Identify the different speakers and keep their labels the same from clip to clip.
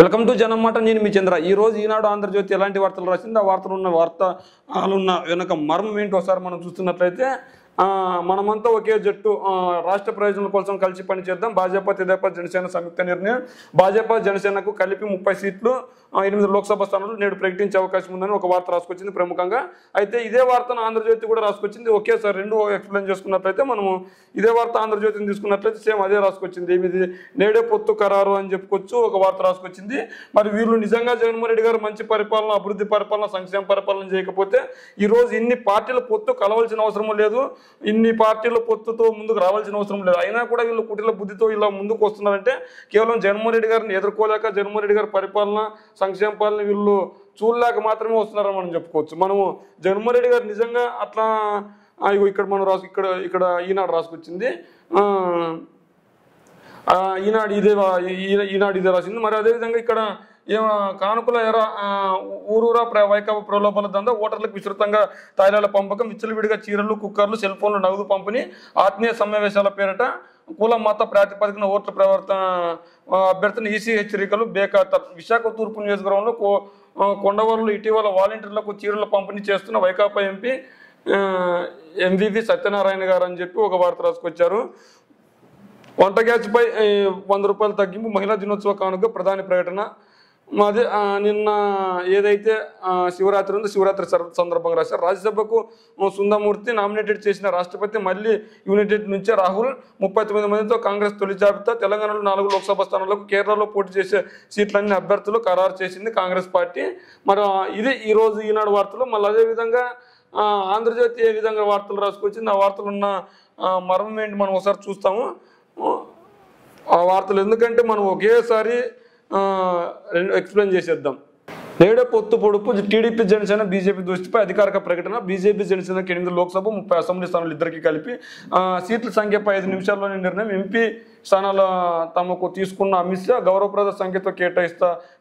Speaker 1: Welcome to జనమాట. నేను మీ చంద్ర. ఈ రోజు ఈనాడు ఆంధ్రజ్యోతి ఎలాంటి వార్తలు రాసింది, ఆ వార్తలు ఉన్న వార్తలున్న వెనక మర్మం ఏంటి ఒకసారి మనం చూస్తున్నట్లయితే, మనమంతా ఒకే జట్టు, రాష్ట్ర ప్రయోజనాల కోసం కలిసి పనిచేద్దాం. భాజపా తెదేపా జనసేన సంయుక్త నిర్ణయం. భాజపా జనసేనకు కలిపి 30 సీట్లు, 8 లోక్సభ స్థానాలు నేడు ప్రకటించే అవకాశం ఉందని ఒక వార్త రాసుకొచ్చింది ప్రముఖంగా. అయితే ఇదే వార్తను ఆంధ్రజ్యోతి కూడా రాసుకొచ్చింది. ఒకేసారి రెండు ఎక్స్ప్లెయిన్ చేసుకున్నట్లయితే, మనము ఇదే వార్త ఆంధ్రజ్యోతిని తీసుకున్నట్లయితే సేమ్ అదే రాసుకొచ్చింది. ఏమిది, నేడే పొత్తు ఖరారు అని చెప్పుకోవచ్చు ఒక వార్త రాసుకొచ్చింది. మరి వీళ్ళు నిజంగా జగన్మోహన్ రెడ్డి గారు మంచి పరిపాలన, అభివృద్ధి పరిపాలన, సంక్షేమ పరిపాలన చేయకపోతే ఈ రోజు ఇన్ని పార్టీల పొత్తు కలవాల్సిన అవసరం లేదు, ఇన్ని పార్టీల పొత్తుతో ముందుకు రావాల్సిన అవసరం లేదు. అయినా కూడా వీళ్ళు కుటిల బుద్ధితో ఇలా ముందుకు వస్తున్నారంటే కేవలం జగన్మోహన్ రెడ్డి గారిని ఎదుర్కోలేక, జగన్మోహన్ రెడ్డి గారి పరిపాలన, సంక్షేమ పాలన వీళ్ళు చూడలేక మాత్రమే వస్తున్నారని మనం చెప్పుకోవచ్చు. మనము జగన్మోహన్ రెడ్డి గారు నిజంగా అట్లా ఇక్కడ మనం ఇక్కడ ఈనాడు రాసుకొచ్చింది. ఈనాడు ఇదే రాసింది. మరి అదేవిధంగా ఇక్కడ కానుకల ఎరా ఊరూరా వైకాపా ప్రలోభాల దందా, ఓటర్లకు విస్తృతంగా తాయిలాల పంపకం, విచ్చలవిడిగా చీరలు, కుక్కర్లు, సెల్ ఫోన్లు, నగదు పంపిణీ, ఆత్మీయ సమావేశాల పేరిట కుల మత ప్రాతిపదికన ఓట్ల ప్రవర్తన, అభ్యర్థన ఈసీ హెచ్చరికలు బేఖాతరు. విశాఖ తూర్పు నియోజకవర్గంలో కొండవరంలో ఇటీవల వాలంటీర్లకు చీరల పంపిణీ చేస్తున్న వైకాపా ఎంపీ ఎంవివి సత్యనారాయణ గారు అని చెప్పి ఒక వార్త రాసుకొచ్చారు. వంట గ్యాస్పై 100 రూపాయలు తగ్గింపు, మహిళా దినోత్సవ కానుక ప్రధాని ప్రకటన. మాది నిన్న ఏదైతే శివరాత్రి ఉందో, శివరాత్రి సందర్భంగా రాశారు. రాజ్యసభకు సుందరమూర్తి నామినేటెడ్ చేసిన రాష్ట్రపతి మళ్ళీ యునైటెడ్ నుంచే రాహుల్, 39 మందితో కాంగ్రెస్ తొలి జాబితా. తెలంగాణలో 4 లోక్సభ స్థానాలకు, కేరళలో పోటీ చేసే సీట్లన్నీ అభ్యర్థులు ఖరారు చేసింది కాంగ్రెస్ పార్టీ. మరి ఇది ఈరోజు ఈనాడు వార్తలు. మళ్ళీ అదేవిధంగా ఆంధ్రజ్యోతి ఏ విధంగా వార్తలు రాసుకొచ్చింది, ఆ వార్తలు ఉన్న మర్మం ఏంటి మనం ఒకసారి చూస్తాము ఆ వార్తలు. ఎందుకంటే మనం ఒకేసారి ఎక్స్ప్లెయిన్ చేసేద్దాం. నేడే పొత్తు పొడుపు, టీడీపీ జనసేన బీజేపీ దృష్టిపై అధికారిక ప్రకటన. బీజేపీ జనసేనకి 8 లోక్సభ, 30 అసెంబ్లీ స్థానాలు ఇద్దరికి కలిపి సీట్ల సంఖ్యపై 5 నిమిషాల్లోని నిర్ణయం. ఎంపీ స్థానాల తమకు తీసుకున్న అమిత్ షా, గౌరవప్రద సంఖ్యతో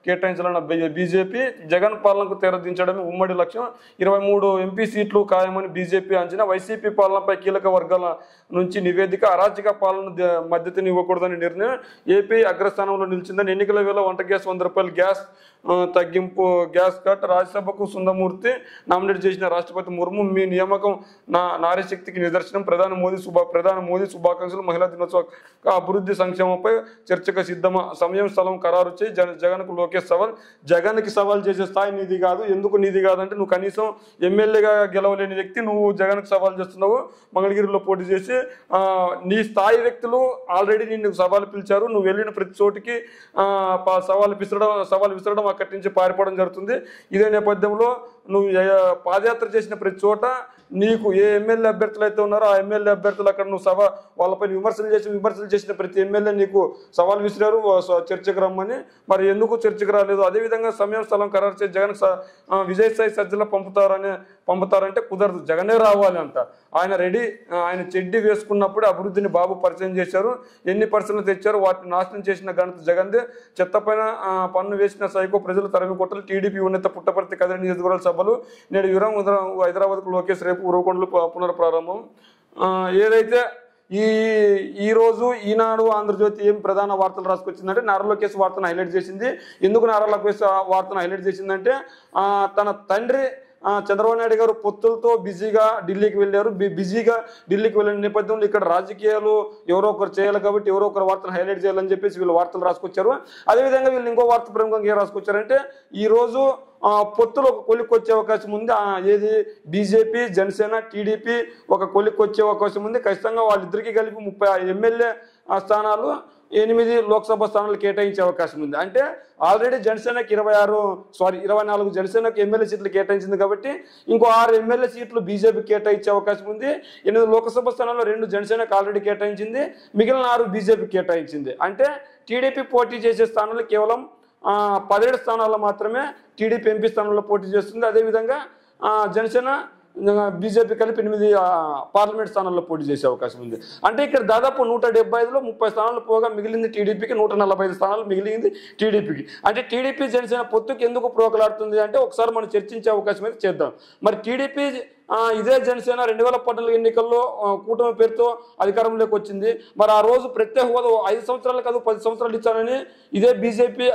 Speaker 1: కేటాయించాలన్న బీజేపీ. జగన్ పాలనకు తెరదించడమే ఉమ్మడి లక్ష్యం. 23 ఎంపీ సీట్లు ఖాయమని బీజేపీ అంచనా. వైసీపీ పాలనపై కీలక వర్గాల నుంచి నివేదిక. అరాచక పాలన మద్దతుని ఇవ్వకూడదని నిర్ణయం. ఏపీ అగ్రస్థానంలో నిలిచిందని. ఎన్నికల వేళ వంట గ్యాస్ 100 రూపాయలు గ్యాస్ తగ్గింపు, గ్యాస్ కట్. రాజ్యసభకు సుందరమూర్తి నామినేట్ చేసిన రాష్ట్రపతి ముర్ము, మీ నియామకం నారీ శక్తికి నిదర్శనం. ప్రధాని మోదీ శుభాకాంక్షలు. మహిళా దినోత్సవ అభివృద్ధి సంక్షేమంపై చర్చకు సిద్ధమా, సమయం స్థలం ఖరారు చేయి. జగన్కు లోకేష్ సవాల్. జగన్కి సవాల్ చేసే స్థాయి నీది కాదు. ఎందుకు నీది కాదంటే, నువ్వు కనీసం ఎమ్మెల్యేగా గెలవలేని వ్యక్తి, నువ్వు జగన్కు సవాల్ చేస్తున్నావు. మంగళగిరిలో పోటీ చేసి నీ స్థాయి వ్యక్తులు ఆల్రెడీ నిన్ను సవాల్ పిలిచారు. నువ్వు వెళ్ళిన ప్రతి చోటికి సవాల్ విసరడం, అక్కడి నుంచి పారిపోవడం జరుగుతుంది. ఇదే నేపథ్యంలో నువ్వు పాదయాత్ర చేసిన ప్రతి చోట నీకు ఏ ఎమ్మెల్యే అభ్యర్థులు అయితే ఉన్నారో ఆ ఎమ్మెల్యే అభ్యర్థులు అక్కడ నువ్వు వాళ్ళపై విమర్శలు చేసిన ప్రతి ఎమ్మెల్యే నీకు సవాల్ విసిరారు చర్చకు రమ్మని. మరి ఎందుకు చర్చకు రాలేదు? అదేవిధంగా సమయం స్థలం ఖరారు చేసి జగన్ విజయసాయి సజ్జల పంపుతారంటే కుదరదు, జగనే రావాలి అంట. ఆయన రెడీ. ఆయన చెడ్డి వేసుకున్నప్పుడే అభివృద్ధిని బాబు పరిచయం చేశారు. ఎన్ని పరిశ్రమలు తెచ్చారు, వాటిని నాశనం చేసిన ఘనత జగన్దే. చెత్త పైన పన్ను వేసిన సైకో ప్రజలు తరిమి కొట్టలు. టీడీపీ ఉన్నత పుట్టపర్తి కదిరి నియోజకవర్గాల సభలు నేడు హైదరాబాద్కు లోకేష్, రేపు ఉరవకొండలు పునఃప్రారంభం. ఏదైతే ఈరోజు ఈనాడు ఆంధ్రజ్యోతి ఏం ప్రధాన వార్తలు రాసుకొచ్చిందంటే, నారా లోకేష్ వార్తను హైలైట్ చేసింది. ఎందుకు నారా లోకేష్ వార్తను హైలైట్ చేసిందంటే, తన తండ్రి చంద్రబాబు నాయుడు గారు పొత్తులతో బిజీగా ఢిల్లీకి వెళ్ళారు. ఢిల్లీకి వెళ్ళిన నేపథ్యంలో ఇక్కడ రాజకీయాలు ఎవరో ఒకరు చేయాలి కాబట్టి ఎవరో ఒకరు వార్తను హైలైట్ చేయాలని చెప్పేసి వీళ్ళు వార్తలు రాసుకొచ్చారు. అదేవిధంగా వీళ్ళు ఇంకో వార్త ప్రముఖంగా ఏం రాసుకొచ్చారంటే, ఈరోజు పొత్తులు ఒక కొలిక్కి వచ్చే అవకాశం ఉంది. ఏది, బీజేపీ జనసేన టీడీపీ ఒక కొలిక్కి వచ్చే అవకాశం ఉంది. ఖచ్చితంగా వాళ్ళిద్దరికీ కలిపి 30 ఎమ్మెల్యే స్థానాలు, 8 లోక్సభ స్థానాలు కేటాయించే అవకాశం ఉంది. అంటే ఆల్రెడీ జనసేనకి 24 జనసేనకు ఎమ్మెల్యే సీట్లు కేటాయించింది కాబట్టి ఇంకో 6 ఎమ్మెల్యే సీట్లు బీజేపీ కేటాయించే అవకాశం ఉంది. 8 లోక్సభ స్థానాల్లో 2 జనసేనకు ఆల్రెడీ కేటాయించింది, మిగిలిన 6 బీజేపీ కేటాయించింది. అంటే టీడీపీ పోటీ చేసే స్థానాలు కేవలం 17 స్థానాల్లో మాత్రమే టీడీపీ ఎంపీ స్థానంలో పోటీ చేస్తుంది. అదేవిధంగా జనసేన బీజేపీ కలిపి 8 పార్లమెంట్ స్థానాల్లో పోటీ చేసే అవకాశం ఉంది. అంటే ఇక్కడ దాదాపు 175లో 30 స్థానాలు పోగా మిగిలింది టీడీపీకి, 145 స్థానాలు మిగిలింది టీడీపీకి. అంటే టీడీపీ జనసేన పొత్తుకి ఎందుకు ప్రోకలాడుతుంది అంటే ఒకసారి మనం చర్చించే అవకాశం అయితే చేద్దాం. మరి టీడీపీ ఇదే జనసేన 2014 ఎన్నికల్లో కూటమి పేరుతో అధికారంలోకి వచ్చింది. మరి ఆ రోజు ప్రత్యేక హోదా 5 సంవత్సరాలు కాదు 10 సంవత్సరాలు ఇచ్చారని ఇదే బీజేపీ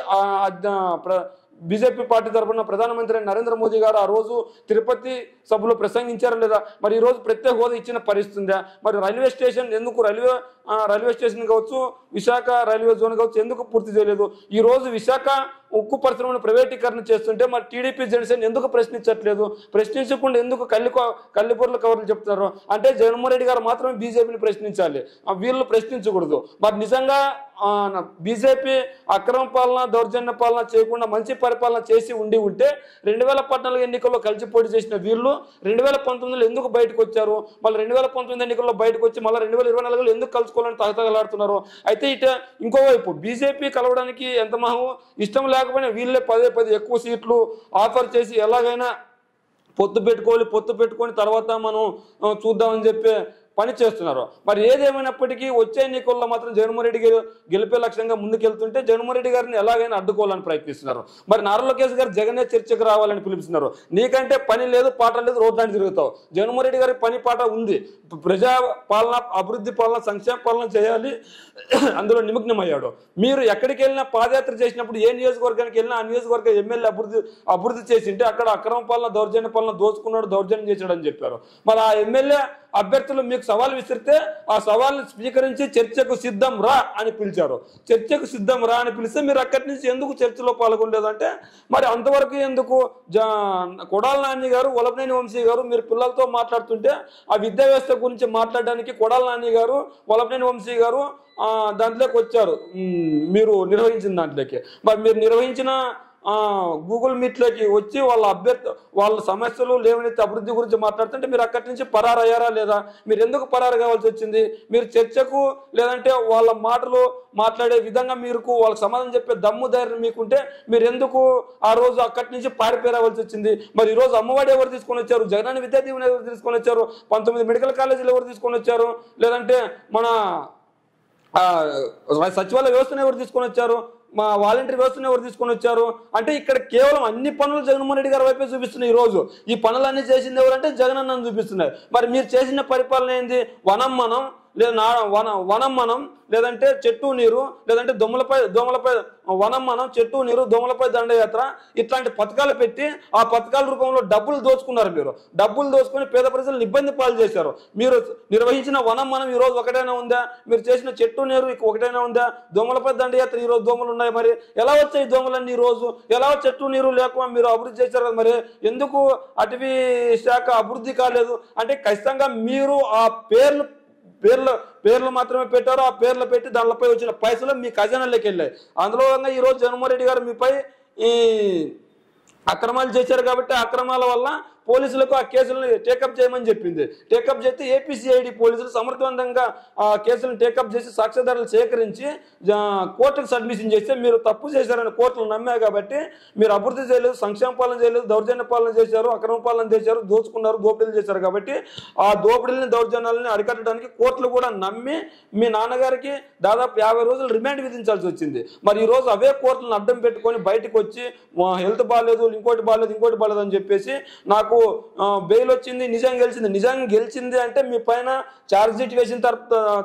Speaker 1: పార్టీ తరఫున ప్రధానమంత్రి నరేంద్ర మోదీ గారు ఆ రోజు తిరుపతి సభలో ప్రసంగించారా లేదా? మరి ఈ రోజు ప్రత్యేక హోదా ఇచ్చిన పరిస్థితుందా? మరి రైల్వే స్టేషన్ ఎందుకు రైల్వే స్టేషన్ కావచ్చు, విశాఖ రైల్వే జోన్ కావచ్చు ఎందుకు పూర్తి చేయలేదు? ఈ రోజు విశాఖ ఉక్కు పరిశ్రమను ప్రైవేటీకరణ చేస్తుంటే మరి టీడీపీ జనసేన ఎందుకు ప్రశ్నించట్లేదు? ప్రశ్నించకుండా ఎందుకు కల్లిపూర్ల కవర్లు చెప్తున్నారు? అంటే జగన్మోహన్ రెడ్డి గారు మాత్రమే బీజేపీని ప్రశ్నించాలి, వీళ్ళు ప్రశ్నించకూడదు. మరి నిజంగా బీజేపీ అక్రమ పాలన, దౌర్జన్య పాలన చేయకుండా మంచి పరిపాలన చేసి ఉంటే 2014 ఎన్నికల్లో కలిసి పోటీ చేసిన వీళ్ళు 2019లో ఎందుకు బయటకు వచ్చారు? మళ్ళీ 2019 ఎన్నికల్లో బయటకు వచ్చి మళ్ళీ 2024లో ఎందుకు కలుసుకోవాలని తగతగలాడుతున్నారు? అయితే ఇంకోవైపు బీజేపీ కలవడానికి ఎంత మహం ఇష్టం లేకపోయినా వీళ్ళే పదే ఎక్కువ సీట్లు ఆఫర్ చేసి ఎలాగైనా పొత్తు పెట్టుకొని తర్వాత మనం చూద్దామని చెప్పి పని చేస్తున్నారు. మరి ఏదేమైనప్పటికీ వచ్చే ఎన్నికల్లో మాత్రం జగన్మోహన్ రెడ్డి గారు గెలిపే లక్ష్యంగా ముందుకెళ్తుంటే జగన్మోహన్ రెడ్డి గారిని ఎలాగైనా అడ్డుకోవాలని ప్రయత్నిస్తున్నారు. మరి నారా లోకేష్ గారు జగనే చర్చకు రావాలని పిలుపుతున్నారు. నీకంటే పని లేదు, పాట లేదు, రోడ్డానికి తిరుగుతావు. జగన్మోహన్ రెడ్డి గారి పని పాట ఉంది, ప్రజా పాలన, అభివృద్ధి పాలన, సంక్షేమ పాలన చేయాలి, అందులో నిమగ్నమయ్యాడు. మీరు ఎక్కడికి వెళ్ళినా పాదయాత్ర చేసినప్పుడు ఏ నియోజకవర్గానికి వెళ్ళినా ఆ నియోజకవర్గ ఎమ్మెల్యే అభివృద్ధి చేసింటే అక్కడ అక్రమ పాలన, దౌర్జన్య పాలన దోచుకున్నాడు, దౌర్జన్యం చేశాడని చెప్పారు. మరి ఆ ఎమ్మెల్యే అభ్యర్థులు మీకు సవాల్ విసిరితే ఆ సవాల్ని స్వీకరించి చర్చకు సిద్ధం రా అని పిలిచారు. చర్చకు సిద్ధం రా అని పిలిస్తే మీరు అక్కడి నుంచి ఎందుకు చర్చలో పాల్గొనలేదంటే మరి అంతవరకు ఎందుకు? కొడాల నాని గారు, వలభనేని వంశీ గారు మీరు పిల్లలతో మాట్లాడుతుంటే ఆ విద్యా వ్యవస్థ గురించి మాట్లాడడానికి కొడాల నాని గారు, వలభనేని వంశీ గారు దాంట్లోకి వచ్చారు. మీరు నిర్వహించిన దాంట్లోకి మరి మీరు నిర్వహించిన గూగుల్ మీట్లోకి వచ్చి వాళ్ళ సమస్యలు లేవనైతే అభివృద్ధి గురించి మాట్లాడుతుంటే మీరు అక్కడి నుంచి పరారయ్యారా లేదా? మీరు ఎందుకు పరారు కావాల్సి వచ్చింది? మీరు చర్చకు లేదంటే వాళ్ళ మాటలు మాట్లాడే విధంగా మీరు వాళ్ళకి సమాధానం చెప్పే దమ్ము ధైర్యం మీకుంటే మీరు ఎందుకు ఆ రోజు అక్కడి నుంచి పారిపోరావాల్సి వచ్చింది? మరి ఈ రోజు అమ్మఒడి ఎవరు తీసుకొని వచ్చారు? జగనన్న విద్యా దీవెన ఎవరు తీసుకొని వచ్చారు? 19 మెడికల్ కాలేజీలు ఎవరు తీసుకొని వచ్చారు? లేదంటే మన సచివాలయ వ్యవస్థను ఎవరు తీసుకొని వచ్చారు? మా వాలంటీర్ వ్యవస్థను ఎవరు తీసుకొని వచ్చారు? అంటే ఇక్కడ కేవలం అన్ని పనులు జగన్మోహన్ రెడ్డి గారి వైపే చూపిస్తున్నాయి. ఈ రోజు ఈ పనులన్నీ చేసింది ఎవరంటే జగన్ అన్నని చూపిస్తున్నారు. మరి మీరు చేసిన పరిపాలన ఏంది? వనం మనం లేదంటే చెట్టు నీరు, లేదంటే దోమలపై వనం మనం, చెట్టు నీరు, దోమలపై దండయాత్ర, ఇట్లాంటి పథకాలు పెట్టి ఆ పథకాల రూపంలో డబ్బులు దోచుకున్నారు. మీరు డబ్బులు దోచుకొని పేద ప్రజలను ఇబ్బంది పాలు చేశారు. మీరు నిర్వహించిన వనం మనం ఈ రోజు ఒకటైనా ఉందా? మీరు చేసిన చెట్టు నీరు ఒకటైనా ఉందా? దోమలపై దండయాత్ర ఈ రోజు దోమలు ఉన్నాయి. మరి ఎలా వచ్చాయి దోమలన్నీ? ఈ రోజు ఎలా చెట్టు నీరు లేకుండా మీరు అభివృద్ధి చేశారు కదా? మరి ఎందుకు అటవీ శాఖ అభివృద్ధి కాలేదు? అంటే ఖచ్చితంగా మీరు ఆ పేర్లు మాత్రమే పెట్టారు. ఆ పేర్లు పెట్టి దానిపై వచ్చిన పైసలు మీ ఖజానాలోకి వెళ్ళాయి. అందులో ఈ రోజు జగన్మోహన్ రెడ్డి గారు మీపై ఈ అక్రమాలు చేశారు కాబట్టి అక్రమాల వల్ల పోలీసులకు ఆ కేసులను టేకప్ చేయమని చెప్పింది. టేకప్ చేస్తే ఏపీసీఐడి పోలీసులు సమర్థవంతంగా ఆ కేసులను టేకప్ చేసి సాక్ష్యాధారాలు సేకరించి కోర్టుకు సబ్మిషన్ చేస్తే మీరు తప్పు చేశారని కోర్టులు నమ్మారు కాబట్టి మీరు అభివృద్ధి చేయలేదు, సంక్షేమ పాలన చేయలేదు, దౌర్జన్య పాలన చేశారు, అక్రమ పాలన చేశారు, దోచుకున్నారు, దోపిడీలు చేశారు. కాబట్టి ఆ దోపిడీలని, దౌర్జన్యాలని అరికట్టడానికి కోర్టులు కూడా నమ్మి మీ నాన్నగారికి దాదాపు 50 రోజులు రిమాండ్ విధించాల్సి వచ్చింది. మరి ఈ రోజు అవే కోర్టులను అడ్డం పెట్టుకొని బయటకు వచ్చి హెల్త్ బాగాలేదు, ఇంకోటి బాగాలేదు అని చెప్పేసి నాకు బెయిల్ వచ్చింది, నిజంగా గెలిచింది అంటే మీ పైన ఛార్జ్ షీట్ వేసిన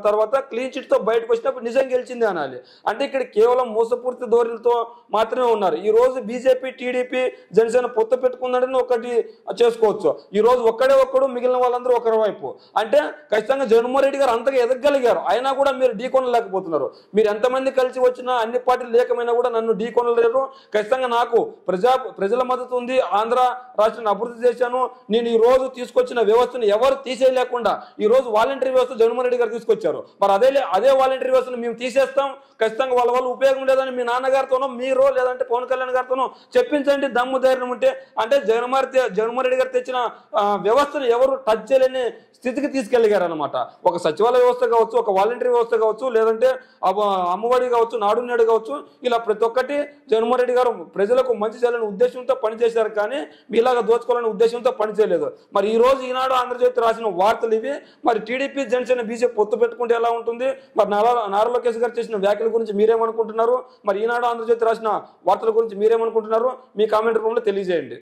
Speaker 1: తర్వాత క్లీన్ చిట్ తో బయటకు వచ్చినప్పుడు నిజంగా గెలిచింది అనాలి. అంటే ఇక్కడ కేవలం మోసపూర్తి ధోరణితో మాత్రమే ఉన్నారు. ఈ రోజు బీజేపీ, టీడీపీ, జనసేన పొత్తు పెట్టుకుందని ఒకటి చేసుకోవచ్చు. ఈ రోజు ఒక్కడు, మిగిలిన వాళ్ళందరూ ఒకరి వైపు. అంటే ఖచ్చితంగా జగన్మోహన్ రెడ్డి గారు అంతగా ఎదగలిగారు, అయినా కూడా మీరు ఢీకొనలేకపోతున్నారు. మీరు ఎంతమంది కలిసి వచ్చినా, అన్ని పార్టీలు లేకమైనా కూడా నన్ను ఢీకొనలేరు. ఖచ్చితంగా నాకు ప్రజల మద్దతు ఉంది. ఆంధ్ర రాష్ట్రాన్ని అభివృద్ధి చేశాను. నేను ఈ రోజు తీసుకొచ్చిన వ్యవస్థను ఎవరు తీసేయలేకుండా ఈ రోజు వాలంటీర్ వ్యవస్థ జగన్మోహన్ రెడ్డి గారు తీసుకొచ్చారు. మరి అదే వాలంటీర్ వ్యవస్థను మేము తీసేస్తాం, ఖచ్చితంగా వాళ్ళ ఉపయోగం లేదని మీ నాన్నగారితోనో మీరు లేదంటే పవన్ కళ్యాణ్ గారితోనో చెప్పించండి దమ్ము ధైర్యం ఉంటే. అంటే జగన్మోహన్ రెడ్డి గారు తెచ్చిన వ్యవస్థను ఎవరు టచ్ చేయలేని స్థితికి తీసుకెళ్ళగారు అనమాట. ఒక సచివాలయ వ్యవస్థ కావచ్చు, ఒక వాలంటీర్ వ్యవస్థ కావచ్చు, లేదంటే అమ్మఒడి కావచ్చు, నాడు నేడు కావచ్చు, ఇలా ప్రతి ఒక్కటి జగన్మోహన్ రెడ్డి గారు ప్రజలకు మంచి చేయాలని ఉద్దేశంతో పనిచేశారు. కానీ మీలాగా దోచుకోవాలని ఉద్దేశం ఉద్దేశంతో పనిచేయలేదు. మరి ఈ రోజు ఈనాడు ఆంధ్రజ్యోతి రాసిన వార్తలు ఇవి. మరి టీడీపీ జనసేన బీజేపీ పొత్తు పెట్టుకుంటే ఎలా ఉంటుంది? మరి నారా లోకేష్ గారు చేసిన వ్యాఖ్యల గురించి మీరేమనుకుంటున్నారు? మరి ఈనాడు ఆంధ్రజ్యోతి రాసిన వార్తల గురించి మీరేమనుకుంటున్నారు? మీ కామెంట్ రూపంలో తెలియజేయండి.